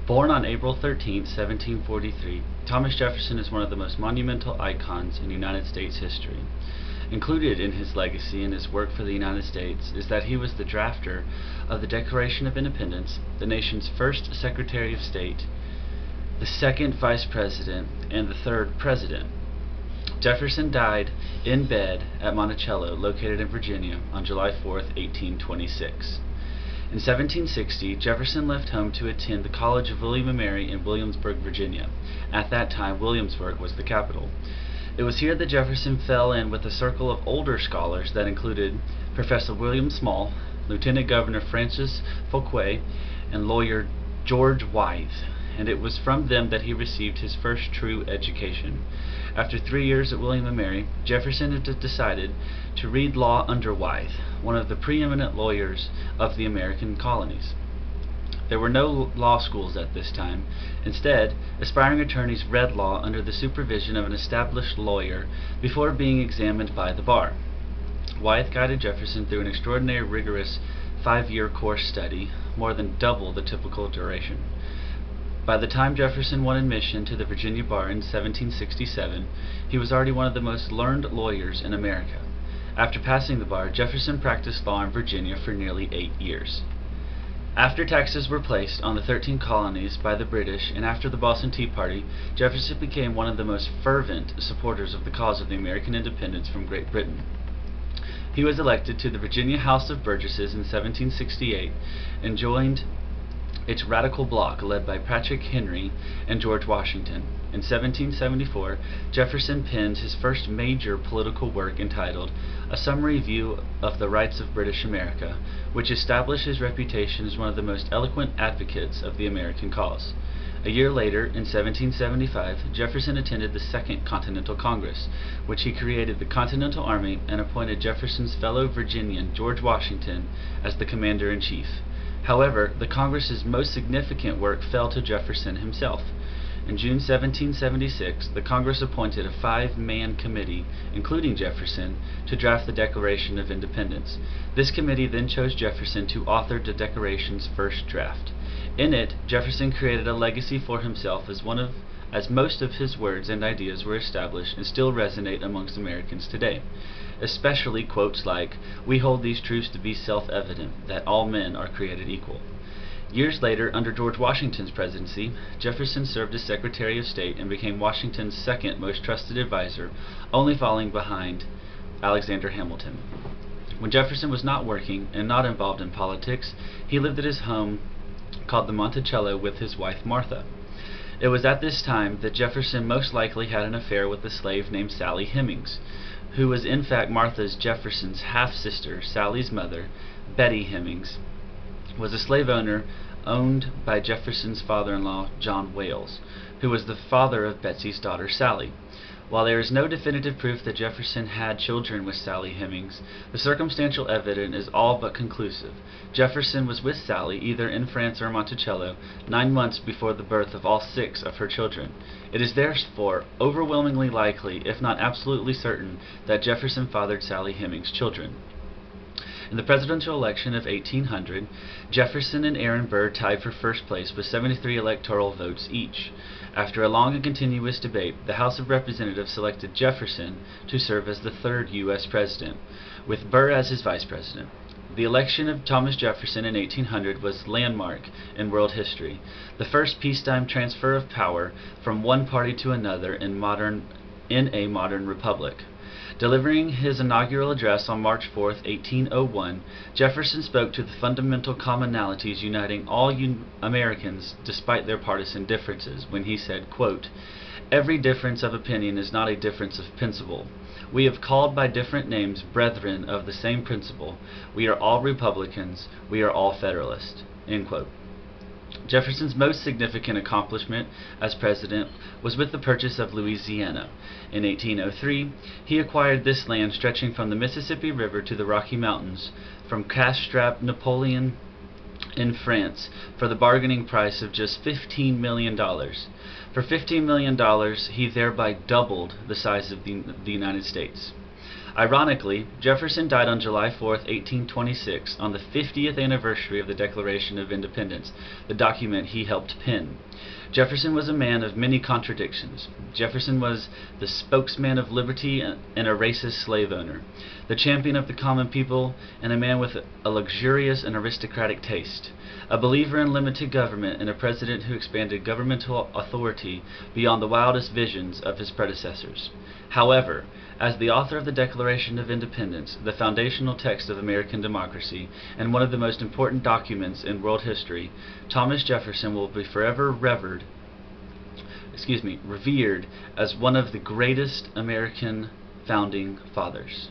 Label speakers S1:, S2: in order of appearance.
S1: Born on April 13, 1743, Thomas Jefferson is one of the most monumental icons in United States history. Included in his legacy and his work for the United States is that he was the drafter of the Declaration of Independence, the nation's first Secretary of State, the second Vice President, and the third President. Jefferson died in bed at Monticello, located in Virginia, on July 4, 1826. In 1760, Jefferson left home to attend the College of William and Mary in Williamsburg, Virginia. At that time, Williamsburg was the capital. It was here that Jefferson fell in with a circle of older scholars that included Professor William Small, Lieutenant Governor Francis Fouquet, and lawyer George Wythe, and it was from them that he received his first true education. After 3 years at William and Mary, Jefferson had decided to read law under Wythe, one of the preeminent lawyers of the American colonies. There were no law schools at this time. Instead, aspiring attorneys read law under the supervision of an established lawyer before being examined by the bar. Wythe guided Jefferson through an extraordinary rigorous 5-year course study, more than double the typical duration. By the time Jefferson won admission to the Virginia bar in 1767, he was already one of the most learned lawyers in America. After passing the bar, Jefferson practiced law in Virginia for nearly 8 years. After taxes were placed on the 13 colonies by the British and after the Boston Tea Party, Jefferson became one of the most fervent supporters of the cause of the American independence from Great Britain. He was elected to the Virginia House of Burgesses in 1768 and joined its radical bloc led by Patrick Henry and George Washington. In 1774, Jefferson penned his first major political work entitled A Summary View of the Rights of British America, which established his reputation as one of the most eloquent advocates of the American cause. A year later, in 1775, Jefferson attended the Second Continental Congress, which he created the Continental Army and appointed Jefferson's fellow Virginian George Washington as the commander-in-chief. However, the Congress's most significant work fell to Jefferson himself. In June 1776, the Congress appointed a 5-man committee, including Jefferson, to draft the Declaration of Independence. This committee then chose Jefferson to author the Declaration's first draft. In it, Jefferson created a legacy for himself as most of his words and ideas were established and still resonate amongst Americans today. Especially quotes like, "We hold these truths to be self-evident, that all men are created equal." Years later, under George Washington's presidency, Jefferson served as Secretary of State and became Washington's second most trusted advisor, only falling behind Alexander Hamilton. When Jefferson was not working and not involved in politics, he lived at his home called the Monticello with his wife Martha. It was at this time that Jefferson most likely had an affair with a slave named Sally Hemings, who was in fact Jefferson's half-sister. Sally's mother, Betty Hemings, was a slave owner owned by Jefferson's father-in-law, John Wales, who was the father of Betsy's daughter Sally. While there is no definitive proof that Jefferson had children with Sally Hemings, the circumstantial evidence is all but conclusive. Jefferson was with Sally, either in France or Monticello, 9 months before the birth of all 6 of her children. It is therefore overwhelmingly likely, if not absolutely certain, that Jefferson fathered Sally Hemings' children. In the presidential election of 1800, Jefferson and Aaron Burr tied for first place with 73 electoral votes each. After a long and continuous debate, the House of Representatives selected Jefferson to serve as the 3rd U.S. President, with Burr as his Vice President. The election of Thomas Jefferson in 1800 was landmark in world history, the first peacetime transfer of power from one party to another in a modern republic. Delivering his inaugural address on March 4, 1801, Jefferson spoke to the fundamental commonalities uniting all Americans despite their partisan differences when he said, quote, "Every difference of opinion is not a difference of principle. We have called by different names brethren of the same principle. We are all Republicans. We are all Federalists." End quote. Jefferson's most significant accomplishment as president was with the purchase of Louisiana. In 1803, he acquired this land stretching from the Mississippi River to the Rocky Mountains from cash-strapped Napoleon in France for the bargaining price of just $15 million. For $15 million, he thereby doubled the size of the United States. Ironically, Jefferson died on July 4, 1826, on the 50th anniversary of the Declaration of Independence, the document he helped pen. Jefferson was a man of many contradictions. Jefferson was the spokesman of liberty and a racist slave owner, the champion of the common people, and a man with a luxurious and aristocratic taste, a believer in limited government and a president who expanded governmental authority beyond the wildest visions of his predecessors. However, as the author of the Declaration of Independence, the foundational text of American democracy, and one of the most important documents in world history, Thomas Jefferson will be forever revered as one of the greatest American founding fathers.